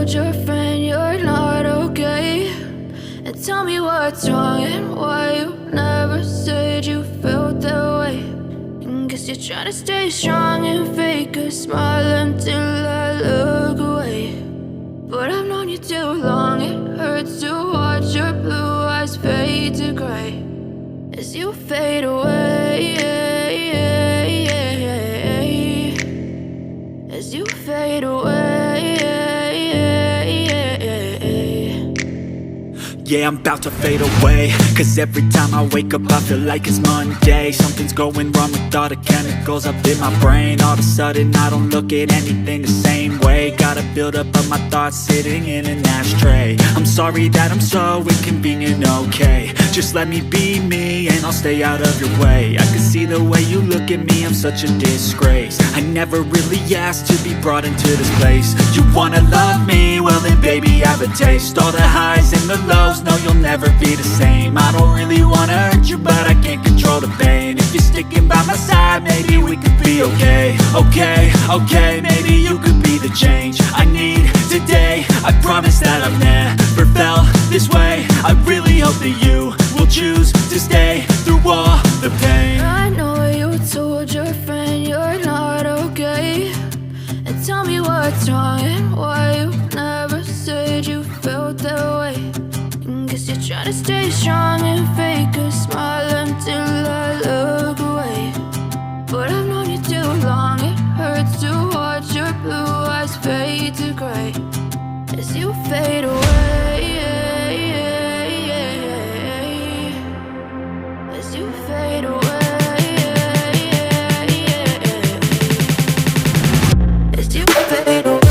told your friend you're not okay? And tell me what's wrong and why you never said you felt that way. And guess you're trying to stay strong and fake a smile until I look away. But I've known you too long, it hurts to watch your blue eyes fade to gray as you fade away, as you fade away. Yeah, I'm about to fade away, cause every time I wake up I feel like it's Monday. Something's going wrong with all the chemicals up in my brain. All of a sudden I don't look at anything the same way. Gotta build up of my thoughts sitting in an ashtray. I'm sorry that I'm so inconvenient, okay? Just let me be me and I'll stay out of your way. I can see the way you look at me, I'm such a disgrace. I never really asked to be brought into this place. You wanna love me? Well then baby I have a taste. All the highs and the lows, no you'll never be the same. I don't really wanna hurt you but I can't control the pain. If you're sticking by my side maybe we could be okay. Okay, maybe you could be the change I need today. I promise that I've never felt this way. I really hope that you will choose to stay through all the pain. I know you told your friend you're not okay. And tell me what's wrong and why you never said you felt that way. And guess you're trying to stay strong and fake a smile until I look away. But I've known you too long, it hurts to watch your blue eyes fade to gray as you fade away, as you fade away, as you fade away.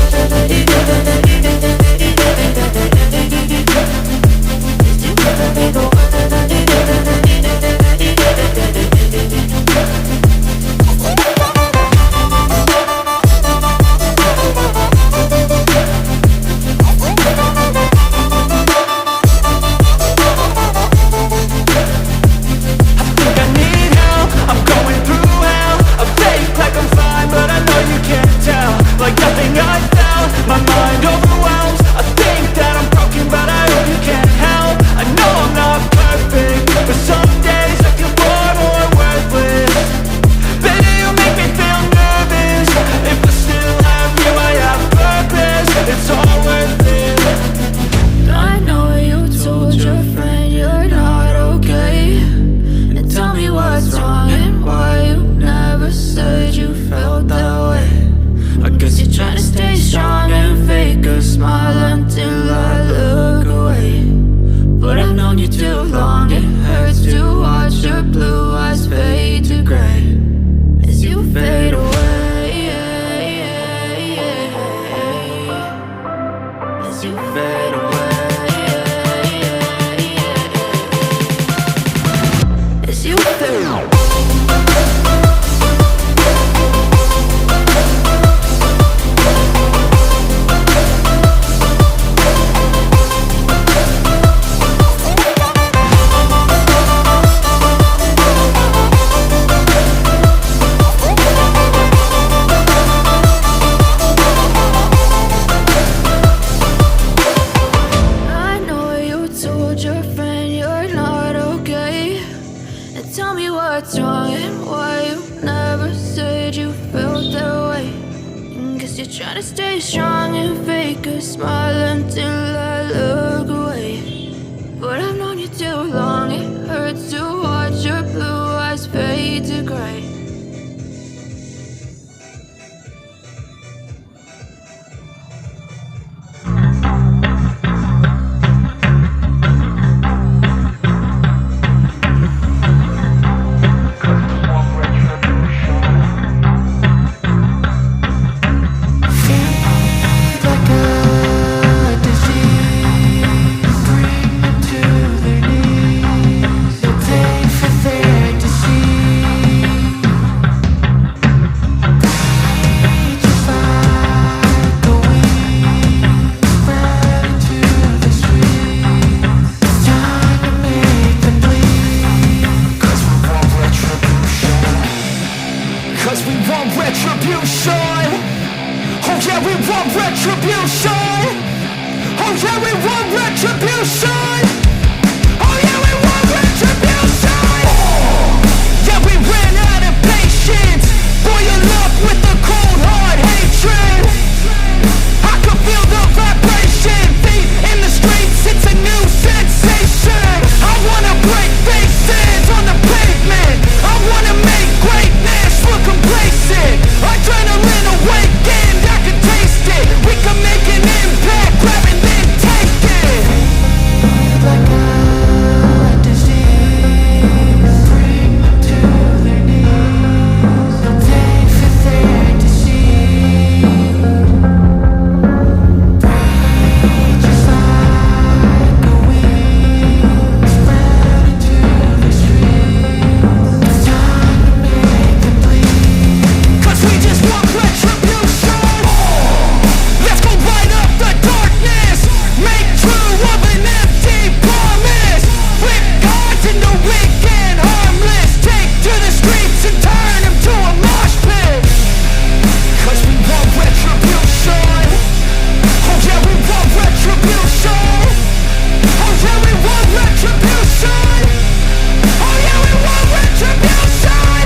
retribution. Oh yeah, we want retribution. Oh yeah, we want retribution. Oh yeah, we want retribution. Yeah, we ran out of patience. Boil up with the cold hard hatred. I can feel the vibration. Feet in the streets, it's a new sensation. I wanna break faces on the pavement. I wanna make greatness look complacent. Adrenaline awakened, I can taste it. We can make an impact, grab and then take it. Like a disease, bring them to their knees. They'll take for their disease. Breathe just like a wind, spread into the streets. It's time to make them bleed. 'Cause we just want retribution. Let's go light up the darkness. Make true of an empty promise. Flip gods into weak and harmless. Take to the streets and turn them to a mosh pit. 'Cause we want retribution. Oh yeah, we want retribution. Oh yeah, we want retribution. Oh yeah, we want retribution.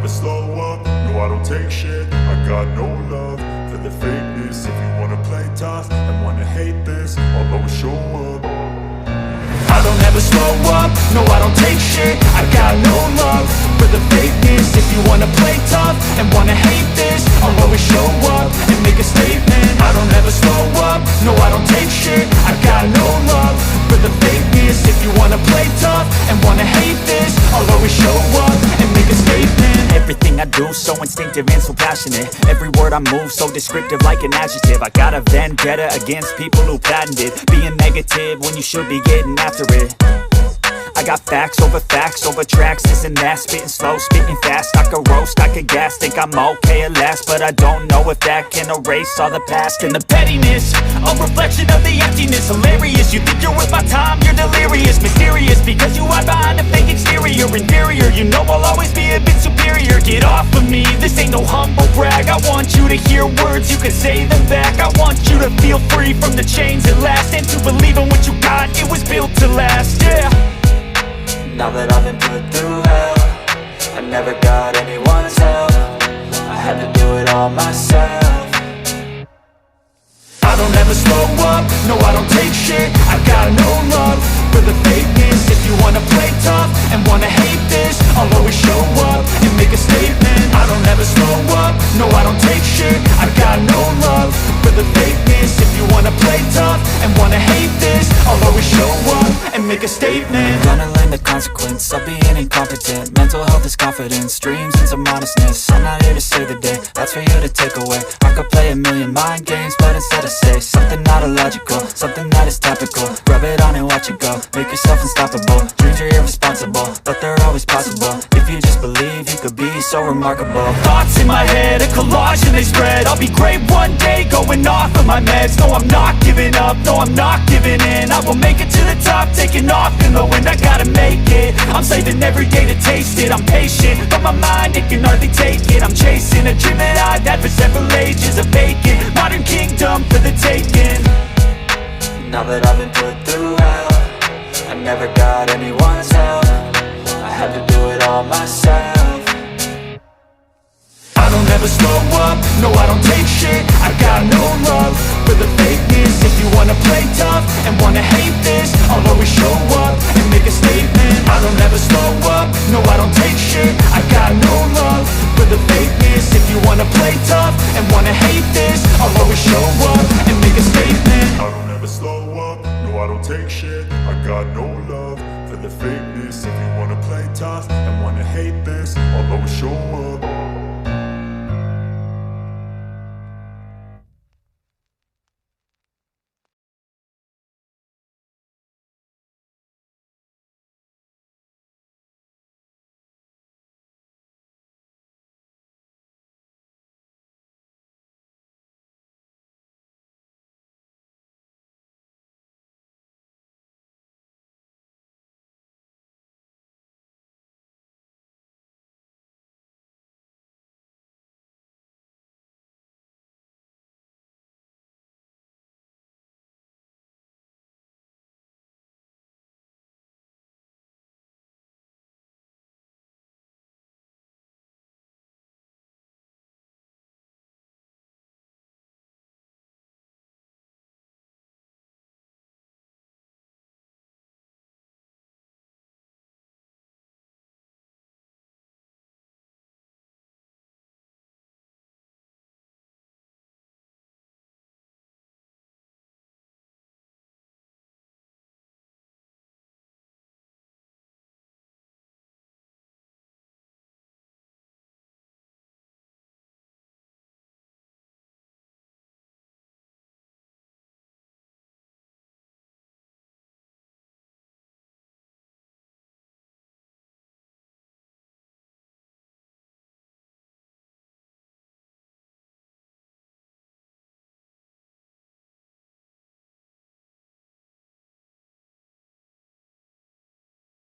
never slow up, no I don't take shit. I got no love for the fakeness. If you wanna play tough and wanna hate this, I'll always show up. I don't ever slow up, no I don't take shit. I got no love for the fakeness. If you wanna play tough and wanna hate this, I'll always show up and make a statement. I don't ever slow up, no I don't take shit. I got no love for the fakeness. If you wanna play tough and wanna hate this, I'll always show up and make a statement. Everything I do so instinctive and so passionate. Every word I move so descriptive like an adjective. I got a vendetta against people who patented being negative when you should be getting after it. I got facts over tracks, this and that. Spitting slow, spitting fast. I could roast, I could gas. Think I'm okay at last, but I don't know if that can erase all the past. And the pettiness, a reflection of the emptiness. Hilarious, you think you're with my time, you're delirious. Mysterious, because you hide behind a fake exterior. Inferior, you know I'll always be a bit superior. Get off of me, this ain't no humble brag. I want you to hear words, you can say them back. I want you to feel free from the chains at last, and to believe in what you got, it was built to last, yeah. Now that I've been put through hell, I never got anyone's help. I had to do it all myself. I don't ever slow up, no I don't take shit. I got no love for the fakeness. If you wanna play tough and wanna hate this, I'll always show up and make a statement. I don't ever slow up, no I don't take shit. I got no love for the fakeness. If you wanna play tough and wanna hate this, I'll always show up and make a statement. Gonna learn the consequence of being incompetent. Mental health is confidence, dreams and some honestness. I'm not here to save the day, that's for you to take away. I could play a million mind games, but instead I say something not illogical, something that is topical. Rub it on and watch it go, make yourself unstoppable. Dreams are irresponsible, but they're always possible. If you just believe, you could be so remarkable. Thoughts in my head, a collage and they spread. I'll be great one day, going off of my meds. No, I'm not giving up, no, I'm not giving in. I will make it to the top, taking off in the wind. I gotta make it, I'm saving every day to taste it. I'm patient, but my mind, it can hardly take it. I'm chasing a dream that I've had for several ages. A vacant, modern kingdom for the taking. Now that I've been put through hell, I never got anyone's help. I had to do it all myself. I don't ever slow up, no I don't take shit. I got no love for the fakeness. If you wanna play tough and wanna hate this, I'll always show up and make a statement. I don't ever slow up, no I don't take shit. I got no love for the fakeness. If you wanna play tough and wanna hate this, I'll always show up and make a statement. I don't ever slow up, no I don't take shit. I got no love for the fakeness. If you wanna play tough and wanna hate this, I'll always show up.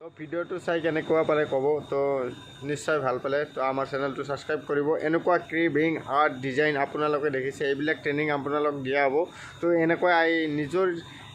তো ভিডিওটো চাই কেনেকুৱা পালে ক'ব, তো নিশ্চয় ভাল পালে তো আমাৰ চেনেলটো ছাবস্ক্ৰাইব কৰিব। এনেকুৱা ক্ৰিভিং আৰ্ট ডিজাইন আপোনালোকে দেখিছে, এইবিলাক ট্ৰেইনিং আপোনালোক দিয়া হ'ব। তো এনেকুৱা নিজৰ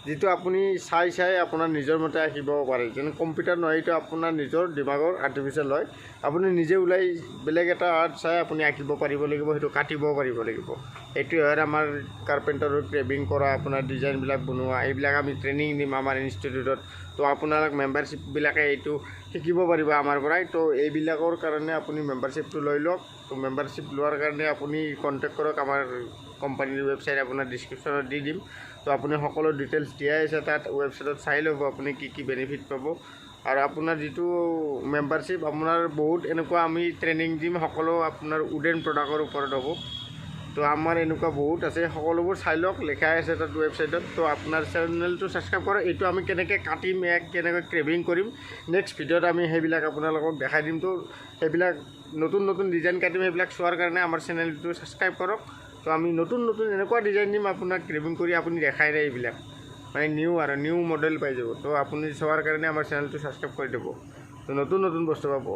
যিটো আপুনি চাই আপোনাৰ নিজৰ মতে আঁকিব পাৰে যেনে কম্পিউটাৰ নহয় এইটো আপোনাৰ নিজৰ দিমাগৰ আৰ্টিফিচিয়েল হয় আপুনি নিজে ওলাই বেলেগ এটা আৰ্ট চাই আপুনি আঁকিব পাৰিব লাগিব সেইটো কাটিব পাৰিব লাগিব এইটো হয় আমাৰ কাৰ্পেণ্টাৰৰ ক্ৰেভিং কৰা আপোনাৰ ডিজাইনবিলাক বনোৱা এইবিলাক আমি ট্ৰেইনিং দিম আমাৰ ইনষ্টিটিউটত তো আপোনালোক মেম্বাৰশ্বিপবিলাকে এইটো শিকিব পাৰিব আমাৰ পৰাই তো এইবিলাকৰ কাৰণে আপুনি মেম্বাৰশ্বিপটো লৈ লওক তো মেম্বাৰশ্বিপ লোৱাৰ কাৰণে আপুনি কণ্টেক্ট কৰক আমাৰ কোম্পানীৰ ৱেবছাইট আপোনাৰ ডিছক্ৰিপশ্যনত দি দিম তো আপুনি সকলো ডিটেইলছ দিয়াই আছে তাত ৱেবছাইটত চাই ল'ব আপুনি কি বেনিফিট পাব আৰু আপোনাৰ যিটো মেম্বাৰশ্বিপ আপোনাৰ বহুত এনেকুৱা আমি ট্ৰেইনিং দিম সকলো আপোনাৰ উডেন প্ৰডাক্টৰ ওপৰত হ'ব তো আমাৰ এনেকুৱা বহুত আছে সকলোবোৰ চাই লওক লেখাই আছে তাত ৱেবছাইটত তো আপোনাৰ চেনেলটো ছাবস্ক্ৰাইব কৰক এইটো আমি কেনেকৈ কাটিম কেনেকৈ ক্ৰেভিং কৰিম নেক্সট ভিডিঅ'ত আমি সেইবিলাক আপোনালোকক দেখাই দিম তো সেইবিলাক নতুন ডিজাইন কাটিম সেইবিলাক চোৱাৰ কাৰণে আমাৰ চেনেলটো ছাবস্ক্ৰাইব কৰক তো আমি নতুন এনেকুৱা ডিজাইন দিম আপোনাক ক্ৰেভিং কৰি আপুনি দেখাই নাই এইবিলাক মানে নিউ মডেল পাই যাব তো আপুনি চোৱাৰ কাৰণে আমাৰ চেনেলটো ছাবস্ক্ৰাইব কৰি দিব তো নতুন বস্তু পাব